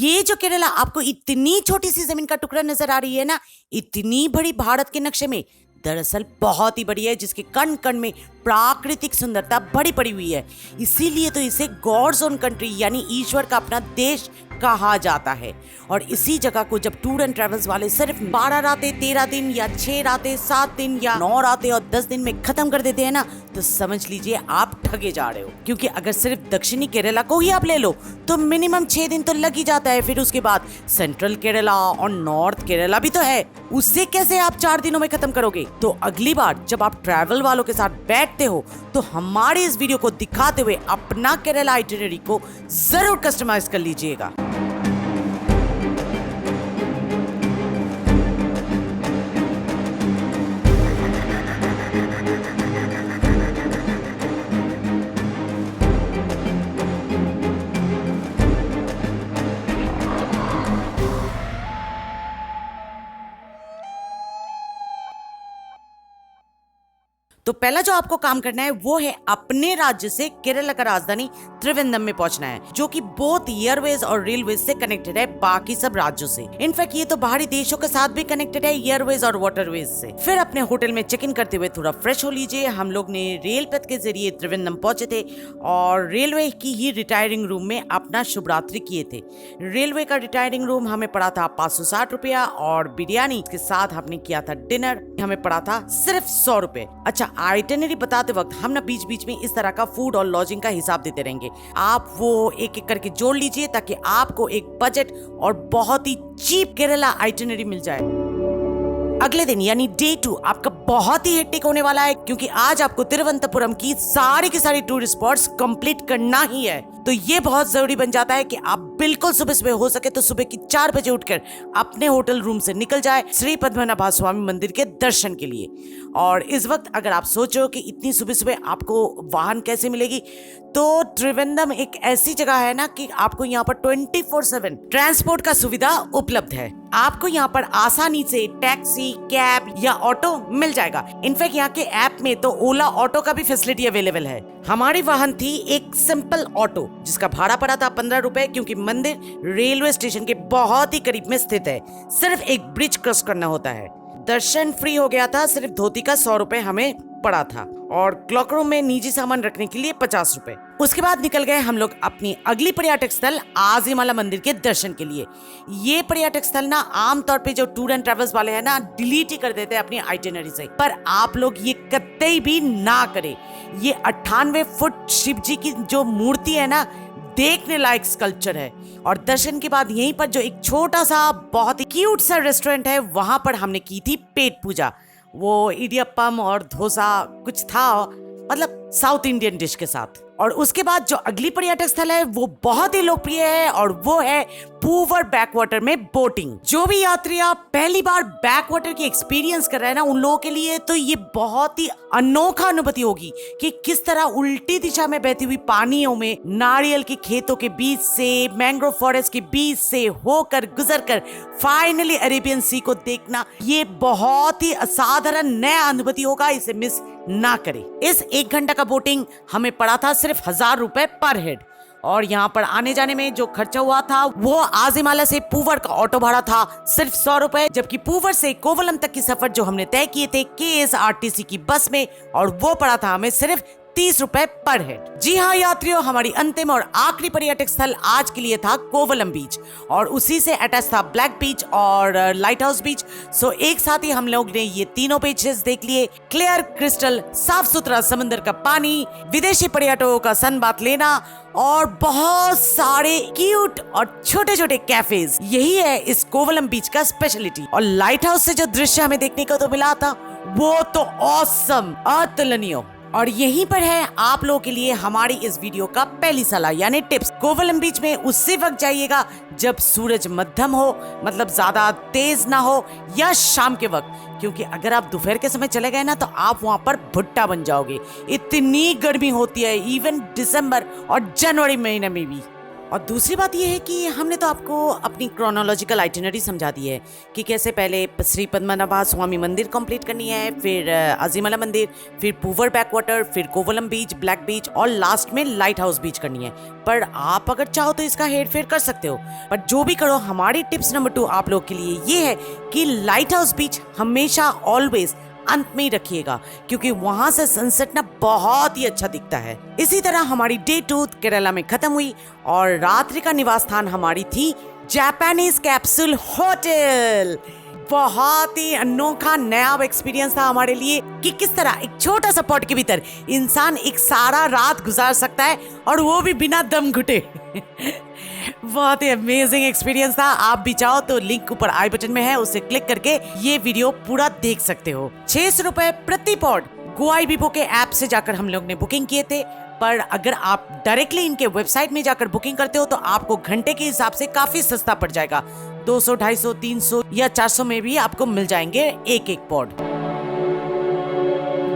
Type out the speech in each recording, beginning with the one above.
ये जो केरला आपको इतनी छोटी सी जमीन का टुकड़ा नजर आ रही है ना, इतनी बड़ी भारत के नक्शे में दरअसल बहुत ही बड़ी है, जिसके कण कण में प्राकृतिक सुंदरता बड़ी पड़ी हुई है। इसीलिए तो इसे गॉड्स ओन कंट्री यानी ईश्वर का अपना देश कहा जाता है। और इसी जगह को जब टूर एंड ट्रेवल्स वाले सिर्फ 12 रातें 13 दिन या 6 रातें 7 दिन या 9 रातें और 10 दिन में खत्म कर देते हैं ना, तो समझ लीजिए आप ठगे जा रहे हो। क्योंकि अगर सिर्फ दक्षिणी केरला को ही आप ले लो तो मिनिमम 6 दिन तो लग ही जाता है। फिर उसके बाद सेंट्रल केरला और नॉर्थ केरला भी तो है, उससे कैसे आप 4 दिनों में खत्म करोगे। तो अगली बार जब आप ट्रैवल वालों के साथ बैठते हो तो हमारे इस वीडियो को दिखाते हुए अपना केरला आइटिनरी को जरूर कस्टमाइज कर लीजिएगा। तो पहला जो आपको काम करना है वो है अपने राज्य से केरला का राजधानी त्रिवेंद्रम में पहुंचना है, जो कि बोथ एयरवेज और रेलवे से कनेक्टेड है बाकी सब राज्यों से। इनफैक्ट ये तो बाहरी देशों के साथ भी कनेक्टेड है एयरवेज और वाटरवेज से। फिर अपने होटल में चेक इन करते हुए थोड़ा फ्रेश हो लीजिए। हम लोग ने रेल पथ के जरिए त्रिवेंद्रम पहुंचे थे और रेलवे की ही रिटायरिंग रूम में अपना शुभरात्रि किए थे। रेलवे का रिटायरिंग रूम हमें पड़ा था 560 रुपया और बिरयानी के साथ हमने किया था डिनर, हमें पड़ा था सिर्फ 100 रुपए। अच्छा, आइटिनरी बताते वक्त हम ना बीच बीच में इस तरह का फूड और लॉजिंग का हिसाब देते रहेंगे। आप वो एक एक करके जोड़ लीजिए ताकि आपको एक बजट और बहुत ही चीप केरला आइटिनरी मिल जाए। अगले दिन यानी डे 2 आपका बहुत ही हेक्टिक होने वाला है, क्योंकि आज आपको तिरुवनंतपुरम की सारी टूरिस्ट स्पॉट्स कंप्लीट करना ही है। तो ये बहुत जरूरी बन जाता है कि आप बिल्कुल सुबह सुबह हो सके तो सुबह की 4 बजे उठकर अपने होटल रूम से निकल जाए श्री पद्मनाभ स्वामी मंदिर के दर्शन के लिए। और इस वक्त अगर आप सोच रहे हो कि इतनी सुबह सुबह आपको वाहन कैसे मिलेगी, तो त्रिवेंद्रम एक ऐसी जगह है ना कि आपको यहाँ पर 24/7 ट्रांसपोर्ट का सुविधा उपलब्ध है। आपको यहाँ पर आसानी से टैक्सी, कैब या ऑटो मिल जाएगा। इनफैक्ट यहाँ के ऐप में तो ओला ऑटो का भी फैसिलिटी अवेलेबल है। हमारी वाहन थी एक सिंपल ऑटो, जिसका भाड़ा पड़ा था 15 रुपए, क्योंकि मंदिर रेलवे स्टेशन के बहुत ही करीब में स्थित है। सिर्फ एक ब्रिज क्रॉस करना होता है। दर्शन फ्री हो गया था, सिर्फ धोती का 100 रुपए हमें पड़ा था और क्लॉक रूम में निजी सामान रखने के लिए 50 रुपए। उसके बाद निकल गए हम लोग अपनी अगली पर्यटक स्थल आजीमाला मंदिर के दर्शन के लिए। ये पर्यटक स्थल ना आमतौर पे जो टूर एंड ट्रेवल्स वाले हैं ना डिलीट ही कर देते हैं अपनी आइटिनरी से, पर आप लोग ये कतई भी ना करें। ये 98 फुट शिव जी की जो मूर्ति है ना, देखने लायक स्कल्पचर है। और दर्शन के बाद यहीं पर जो एक छोटा सा बहुत ही क्यूट सा रेस्टोरेंट है, वहां पर हमने की थी पेट पूजा। वो इडियप्पम और डोसा कुछ था, मतलब साउथ इंडियन डिश के साथ। और उसके बाद जो अगली पर्यटक स्थल है वो बहुत ही लोकप्रिय है और वो है पूवर बैकवाटर में बोटिंग। जो भी यात्री आप पहली बार बैकवाटर की एक्सपीरियंस कर रहे हैं ना, उन लोगों के लिए तो ये बहुत ही अनोखा अनुभूति होगी कि किस तरह उल्टी दिशा में बहती हुई पानियों में नारियल के खेतों के बीच से, मैंग्रोव फॉरेस्ट के बीच से होकर गुजरकर फाइनली अरेबियन सी को देखना, ये बहुत ही असाधारण नया अनुभूति होगा। इसे मिस ना करें। इस 1 घंटा का बोटिंग हमें पड़ा था सिर्फ 1000 रुपए पर हेड। और यहाँ पर आने जाने में जो खर्चा हुआ था वो आजीमाला से पूवर का ऑटो भाड़ा था सिर्फ 100 रुपए, जबकि पूवर से कोवलम तक की सफर जो हमने तय किए थे KSRTC की बस में, और वो पड़ा था हमें सिर्फ 30 रुपए पर हेड। जी हाँ यात्रियों, हमारी अंतिम और आखिरी पर्यटक स्थल आज के लिए था कोवलम बीच, और उसी से अटैच था ब्लैक बीच और लाइट हाउस बीच। सो एक साथ ही हम लोग ने ये तीनों बीचेस देख लिए। क्लियर क्रिस्टल साफ सुथरा समंदर का पानी, विदेशी पर्यटकों का सनबाथ लेना और बहुत सारे क्यूट और छोटे छोटे कैफेज, यही है इस कोवलम बीच का स्पेशलिटी। और लाइट हाउस से जो दृश्य हमें देखने को तो मिला था वो तो ऑसम, अतुलनीय। और यहीं पर है आप लोगों के लिए हमारी इस वीडियो का पहली सलाह यानी टिप्स। कोवलम बीच में उसी वक्त जाइएगा जब सूरज मध्यम हो, मतलब ज्यादा तेज ना हो, या शाम के वक्त, क्योंकि अगर आप दोपहर के समय चले गए ना तो आप वहां पर भुट्टा बन जाओगे। इतनी गर्मी होती है इवन दिसंबर और जनवरी महीने में भी। और दूसरी बात यह है कि हमने तो आपको अपनी क्रोनोलॉजिकल आइटिनरी समझा दी है कि कैसे पहले श्री पद्मनाभ स्वामी मंदिर कंप्लीट करनी है, फिर अजीमला मंदिर, फिर पूवर बैकवाटर, फिर कोवलम बीच, ब्लैक बीच और लास्ट में लाइट हाउस बीच करनी है। पर आप अगर चाहो तो इसका हेर फेर कर सकते हो, पर जो भी करो हमारी टिप्स नंबर 2 आप लोग के लिए ये है कि लाइट हाउस बीच हमेशा ऑलवेज अंत में ही रखिएगा, क्योंकि वहां से सनसेट ना बहुत ही अच्छा दिखता है। इसी तरह हमारी डे 2 केरला में खत्म हुई और रात्रि का निवास स्थान हमारी थी जापानीज कैप्सूल होटल। बहुत ही अनोखा नया एक्सपीरियंस था हमारे लिए कि किस तरह एक छोटा सा पॉट के भीतर इंसान एक सारा रात गुजार सकता है और वो भी बिना दम घुटे। बहुत ही अमेजिंग एक्सपीरियंस था। आप भी चाहो तो लिंक ऊपर आई बटन में है, उसे क्लिक करके ये वीडियो पूरा देख सकते हो। 600 रुपए प्रति पॉड गोआईबीबो के ऐप से जाकर हम लोग ने बुकिंग किए थे, पर अगर आप डायरेक्टली इनके वेबसाइट में जाकर बुकिंग करते हो तो आपको घंटे के हिसाब से काफी सस्ता पड़ जाएगा। 200, 250, 300 या 400 में भी आपको मिल जाएंगे एक एक पॉड।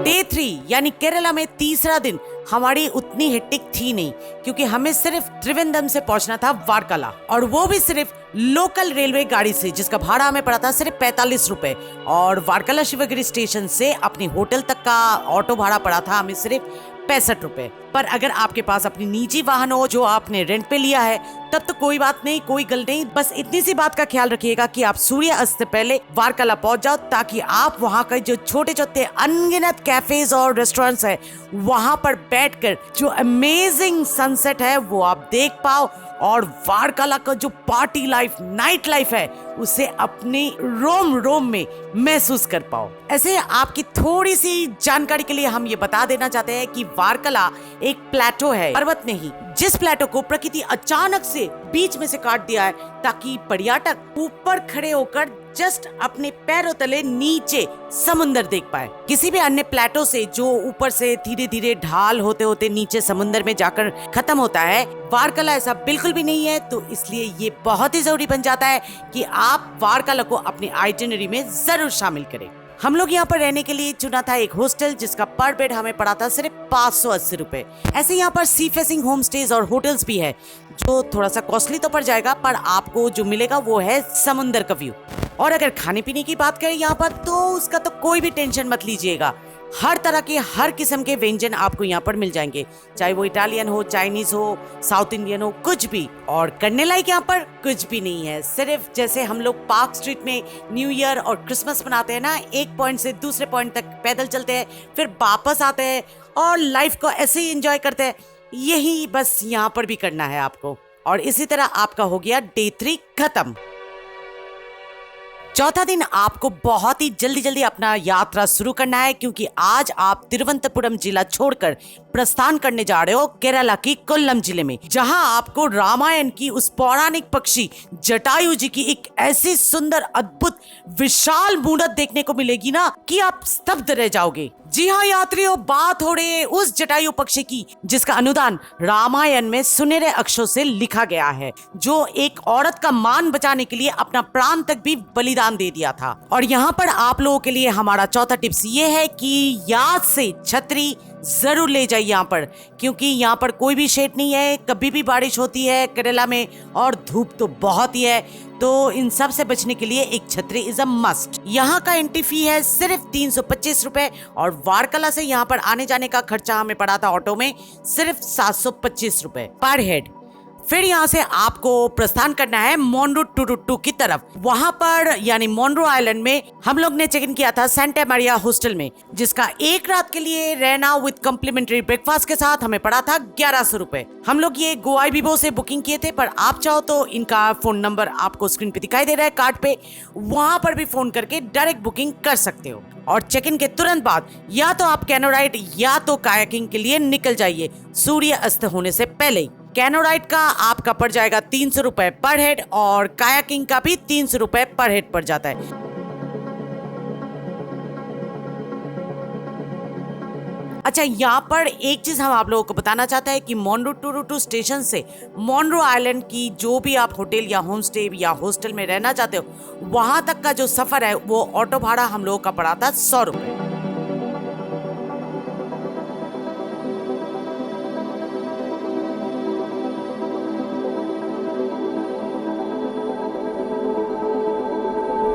डे 3 यानी केरला में तीसरा दिन हमारी उतनी हेक्टिक थी नहीं, क्योंकि हमें सिर्फ त्रिवेंद्रम से पहुंचना था वारकला, और वो भी सिर्फ लोकल रेलवे गाड़ी से, जिसका भाड़ा हमें पड़ा था सिर्फ 45 रुपए। और वारकला शिवगिरी स्टेशन से अपने होटल तक का ऑटो भाड़ा पड़ा था हमें सिर्फ 65 रुपए। पर अगर आपके पास अपनी निजी वाहन हो जो आपने रेंट पे लिया है तब तो कोई बात नहीं, कोई गल नहीं। बस इतनी सी बात का ख्याल रखिएगा कि आप सूर्य अस्त से पहले वारकला पहुंच जाओ, ताकि आप वहां के जो छोटे छोटे अनगिनत कैफेज और रेस्टोरेंट्स है वहां पर बैठकर जो अमेजिंग सनसेट है वो आप देख पाओ, और वारकला का जो पार्टी लाइफ, नाइट लाइफ है उसे अपने रोम रोम में महसूस कर पाओ। ऐसे आपकी थोड़ी सी जानकारी के लिए हम ये बता देना चाहते हैं कि वारकला एक प्लेटो है, पर्वत नहीं, जिस प्लेटो को प्रकृति अचानक से बीच में से काट दिया है ताकि पर्यटक ऊपर खड़े होकर जस्ट अपने पैरों तले नीचे समुंदर देख पाए। किसी भी अन्य प्लेटो से जो ऊपर से धीरे धीरे ढाल होते होते नीचे समुंदर में जाकर खत्म होता है, वारकला ऐसा बिल्कुल भी नहीं है। तो इसलिए ये बहुत ही जरूरी बन जाता है कि आप वारकला को अपनी आइटिनरी में जरूर शामिल करें। हम लोग यहाँ पर रहने के लिए चुना था एक हॉस्टल, जिसका पर बेड हमें पड़ा था सिर्फ 580 रुपए। ऐसे यहाँ पर सी फेसिंग होम स्टेज और होटल्स भी है, जो थोड़ा सा कॉस्टली तो पड़ जाएगा, पर आपको जो मिलेगा वो है समुंदर का व्यू। और अगर खाने पीने की बात करें यहाँ पर, तो उसका तो कोई भी टेंशन मत लीजिएगा। हर तरह के, हर किस्म के व्यंजन आपको यहाँ पर मिल जाएंगे, चाहे वो इटालियन हो, चाइनीज हो, साउथ इंडियन हो, कुछ भी। और करने लायक यहाँ पर कुछ भी नहीं है। सिर्फ जैसे हम लोग पार्क स्ट्रीट में न्यू ईयर और क्रिसमस मनाते हैं ना, एक पॉइंट से दूसरे पॉइंट तक पैदल चलते हैं, फिर वापस आते हैं और लाइफ को ऐसे ही एंजॉय करते हैं, यही बस यहाँ पर भी करना है आपको। और इसी तरह आपका हो गया डे 3 खत्म। चौथा दिन आपको बहुत ही जल्दी जल्दी अपना यात्रा शुरू करना है, क्योंकि आज आप तिरुवनंतपुरम जिला छोड़कर प्रस्थान करने जा रहे हो केरला की कोल्लम जिले में, जहां आपको रामायण की उस पौराणिक पक्षी जटायु जी की एक ऐसी सुंदर, अद्भुत, विशाल मूर्त देखने को मिलेगी ना कि आप स्तब्ध रह जाओगे। जी हाँ यात्रियों, बात हो रही है उस जटायु पक्षी की जिसका अनुदान रामायण में सुनहरे अक्षरों से लिखा गया है, जो एक औरत का मान बचाने के लिए अपना प्राण तक भी बलिदान दे दिया था। और यहाँ पर आप लोगों के लिए हमारा चौथा टिप्स ये है कि याद से छतरी जरूर ले जाइए यहाँ पर, क्योंकि यहाँ पर कोई भी शेड नहीं है, कभी भी बारिश होती है केरला में, और धूप तो बहुत ही है। तो इन सब से बचने के लिए एक छतरी इज अ मस्ट। यहाँ का एंट्री फी है सिर्फ 325 रुपए, और वारकला से यहाँ पर आने जाने का खर्चा हमें पड़ा था ऑटो में सिर्फ 725 रुपए पर हेड। फिर यहाँ से आपको प्रस्थान करना है मोनरू टुरुट्टू की तरफ। वहां पर यानी मोनरू आइलैंड में हम लोग ने चेक इन किया था सेंटा मारिया हॉस्टल में, जिसका एक रात के लिए रहना विद कम्प्लीमेंट्री ब्रेकफास्ट के साथ हमें पड़ा था 1100 रुपए। हम लोग ये गोआईबीबो से बुकिंग किए थे, पर आप चाहो तो इनका फोन नंबर आपको स्क्रीन पे दिखाई दे रहा है कार्ड पे, वहां पर भी फोन करके डायरेक्ट बुकिंग कर सकते हो। और चेक इन के तुरंत बाद या तो आप कैनो राइड या तो कायाकिंग के लिए निकल जाइए सूर्य अस्त होने से पहले ही। कैनो राइड का आपका पड़ जाएगा 300 रुपए पर हेड, और कायाकिंग का भी 300 रुपए पर हेड पड़ जाता है। अच्छा, यहाँ पर एक चीज हम आप लोगों को बताना चाहते हैं कि मोनरू टुरुट्टू स्टेशन से मोनरू आइलैंड की जो भी आप होटल या होम स्टे या हॉस्टल में रहना चाहते हो, वहां तक का जो सफर है वो ऑटो भाड़ा हम लोगों का पड़ा था 100 रुपए।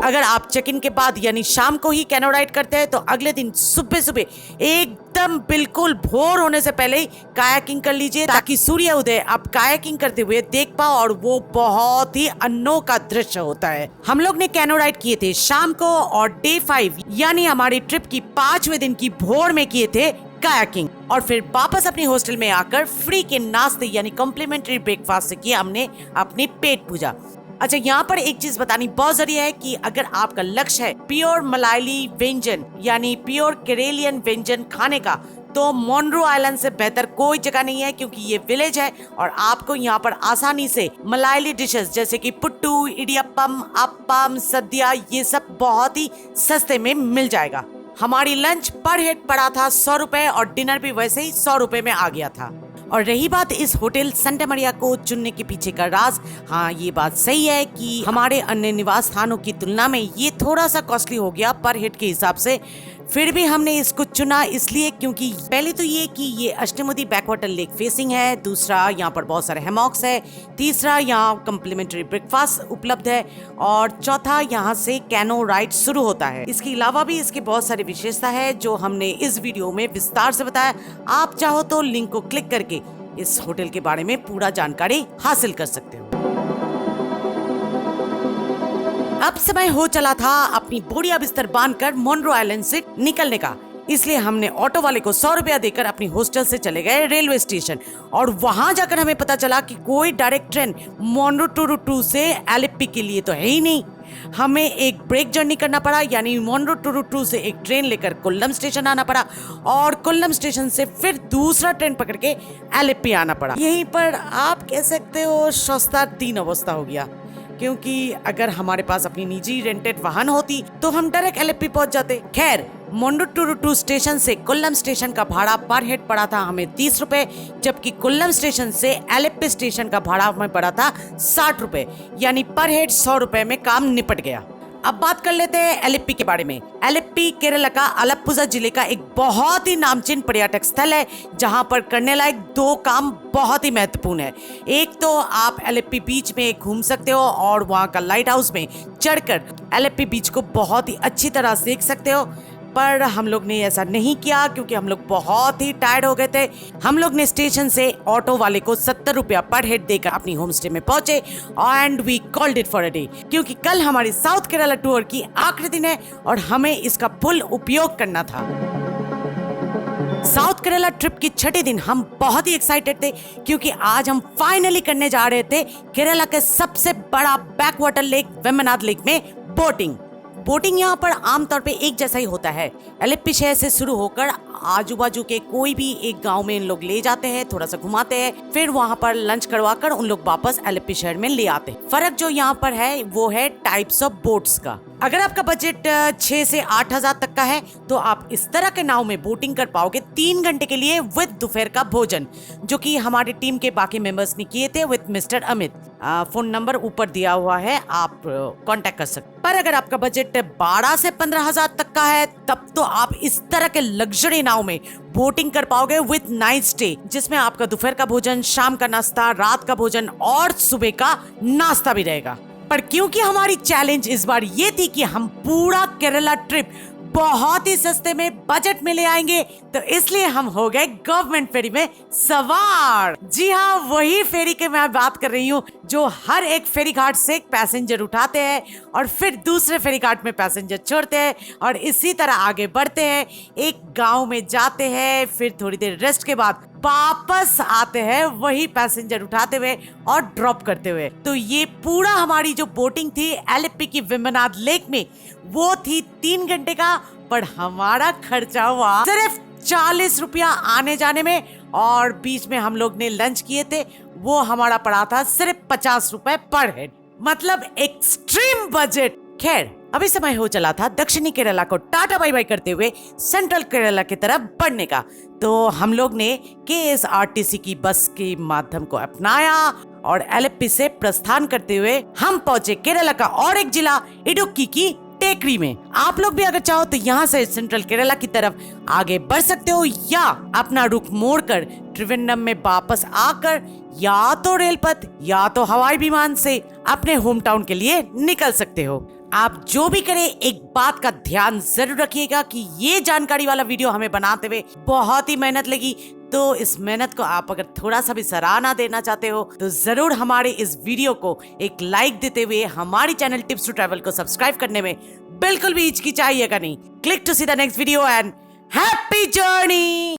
अगर आप चेक इन के बाद यानी शाम को ही कैनो राइड करते हैं तो अगले दिन सुबह सुबह एकदम बिल्कुल भोर होने से पहले ही कायाकिंग कर लीजिए, ताकि सूर्य उदय आप कायाकिंग करते हुए देख पाओ, और वो बहुत ही अनोखा दृश्य होता है। हम लोग ने कैनो राइड किए थे शाम को, और डे 5 यानी हमारी ट्रिप की 5वें दिन की भोर में किए थे कायाकिंग, और फिर वापस अपने हॉस्टल में आकर फ्री के नाश्ते यानी कॉम्प्लीमेंट्री ब्रेकफास्ट से किया हमने अपनी पेट पूजा। अच्छा, यहाँ पर एक चीज बतानी बहुत जरूरी है कि अगर आपका लक्ष्य है प्योर मलायली व्यंजन यानी प्योर केरेलियन व्यंजन खाने का, तो मोनरो आइलैंड से बेहतर कोई जगह नहीं है, क्योंकि ये विलेज है और आपको यहाँ पर आसानी से मलायली डिशेस जैसे कि पुट्टू, इडियप्पम, अप्पम, सद्या, ये सब बहुत ही सस्ते में मिल जाएगा। हमारी लंच पर हेड पड़ा था 100 रुपए और डिनर भी वैसे ही 100 रुपए में आ गया था। और रही बात इस होटल सेंटा मरिया को चुनने के पीछे का राज, हाँ ये बात सही है कि हमारे अन्य निवास स्थानों की तुलना में ये थोड़ा सा कॉस्टली हो गया पर हेड के हिसाब से। फिर भी हमने इसको चुना इसलिए क्योंकि पहले तो ये कि ये अष्टमुदी बैकवाटर लेक फेसिंग है, दूसरा यहाँ पर बहुत सारे हैमॉक्स है, तीसरा यहाँ कम्प्लीमेंट्री ब्रेकफास्ट उपलब्ध है, और चौथा यहाँ से कैनो राइड शुरू होता है। इसके अलावा भी इसकी बहुत सारी विशेषता है जो हमने इस वीडियो में विस्तार से बताया। आप चाहो तो लिंक को क्लिक करके इस होटल के बारे में पूरा जानकारी हासिल कर सकते हो। अब समय हो चला था अपनी बोरिया बिस्तर बांधकर मोनरो आइलैंड से निकलने का, इसलिए हमने ऑटो वाले को 100 रुपया देकर अपनी हॉस्टल से चले गए रेलवे स्टेशन, और वहां जाकर हमें पता चला कि कोई डायरेक्ट ट्रेन मोनरोटुरु से एलिप्पी के लिए तो है ही नहीं। हमें एक ब्रेक जर्नी करना पड़ा, यानी मोनरोटुरु से एक ट्रेन लेकर कोल्लम स्टेशन आना पड़ा, और कोल्लम स्टेशन से फिर दूसरा ट्रेन पकड़ के एलिप्पी आना पड़ा। यहीं पर आप कह सकते हो सस्ता 3 अवस्था हो गया, क्योंकि अगर हमारे पास अपनी निजी रेंटेड वाहन होती तो हम डायरेक्ट एलिप्पी पहुंच जाते। खैर, मोनरोटुरु स्टेशन से कोल्लम स्टेशन का भाड़ा पर हेड पड़ा था हमें 30 रुपए, जबकि कोल्लम स्टेशन से एलिप्पी स्टेशन का भाड़ा हमें पड़ा था 60 रुपए, यानी पर हेड 100 रुपए में काम निपट गया। अब बात कर लेते हैं एलिप्पी के बारे में। एलिप्पी केरला का आलप्पुझा जिले का एक बहुत ही नामचीन पर्यटक स्थल है, जहां पर करने लायक 2 काम बहुत ही महत्वपूर्ण है। एक तो आप एलिप्पी बीच में घूम सकते हो और वहां का लाइट हाउस में चढ़कर एलिप्पी बीच को बहुत ही अच्छी तरह देख सकते हो, पर हम लोग ने ऐसा नहीं किया क्योंकि हम लोग बहुत ही टायर्ड हो गए थे। हम लोग ने स्टेशन से ऑटो वाले को 70 रुपया पर हेड देकर अपनी होम स्टे में पहुंचे, and we called it for a day, क्योंकि कल हमारी साउथ केरला टूर की आखिरी दिन है और हमें इसका फुल उपयोग करना था। साउथ केरला ट्रिप की 6ठे दिन हम बहुत ही एक्साइटेड थे, क्योंकि आज हम फाइनली करने जा रहे थे केरला के सबसे बड़ा बैकवाटर लेक वेम्बनाड लेक में बोटिंग यहाँ पर आमतौर पे एक जैसा ही होता है। एलिप्पी शहर से शुरू होकर आजू बाजू के कोई भी एक गांव में इन लोग ले जाते हैं, थोड़ा सा घुमाते हैं, फिर वहाँ पर लंच करवाकर उन लोग वापस एलिप्पी शहर में ले आते हैं। फर्क जो यहाँ पर है वो है टाइप्स ऑफ बोट्स का। अगर आपका बजट 6 से 8 हजार तक का है तो आप इस तरह के नाव में बोटिंग कर पाओगे 3 घंटे के लिए विद दोपहर का भोजन, जो कि हमारी टीम के बाकी मेंबर्स ने किए थे with mister Amit. Phone number ऊपर दिया हुआ है, आप कांटेक्ट कर सकते। पर अगर आपका बजट 12 से 15 हजार तक का है तब तो आप इस तरह के लग्जरी नाव में बोटिंग कर पाओगे विद नाइट स्टे, जिसमें आपका दोपहर का भोजन, शाम का नाश्ता, रात का भोजन और सुबह का नाश्ता भी रहेगा। पर क्योंकि हमारी चैलेंज इस बार ये थी कि हम पूरा केरला ट्रिप बहुत ही सस्ते में बजट में ले आएंगे, तो इसलिए हम हो गए गवर्नमेंट फेरी में सवार। जी हाँ, वही फेरी के मैं बात कर रही हूँ जो हर एक फेरी घाट से एक पैसेंजर उठाते हैं और फिर दूसरे फेरी घाट में पैसेंजर छोड़ते हैं और इसी तरह आगे बढ़ते हैं। एक गांव में जाते हैं, फिर थोड़ी देर रेस्ट के बाद वापस आते हैं वही पैसेंजर उठाते हुए और ड्रॉप करते हुए। तो ये पूरा हमारी जो बोटिंग थी एलिप्पी की वेम्बनाड लेक में वो थी 3 घंटे का, पर हमारा खर्चा हुआ सिर्फ 40 रुपया आने जाने में, और बीच में हम लोग ने लंच किए थे वो हमारा पड़ा था सिर्फ 50 रुपए पर हेड, मतलब एक्सट्रीम बजट। खैर, अभी समय हो चला था दक्षिणी केरला को टाटा बाय बाय करते हुए सेंट्रल केरला की तरफ बढ़ने का। तो हम लोग ने KSRTC की बस के माध्यम को अपनाया और एलिप्पी से प्रस्थान करते हुए हम पहुंचे केरला का और एक जिला इडुक्की की टेकरी में। आप लोग भी अगर चाहो तो यहाँ से सेंट्रल केरला की तरफ आगे बढ़ सकते हो या अपना रुख मोड़कर त्रिवेंद्रम में वापस आकर या तो रेलपथ या तो हवाई विमान से अपने होम टाउन के लिए निकल सकते हो। आप जो भी करें, एक बात का ध्यान जरूर रखिएगा कि ये जानकारी वाला वीडियो हमें बनाते हुए बहुत ही मेहनत लगी, तो इस मेहनत को आप अगर थोड़ा सा भी सराहना देना चाहते हो तो जरूर हमारे इस वीडियो को एक लाइक देते हुए हमारी चैनल टिप्स टू ट्रैवल को सब्सक्राइब करने में बिल्कुल भी हिचकिचाइएगा नहीं। Click to see the next video and happy journey.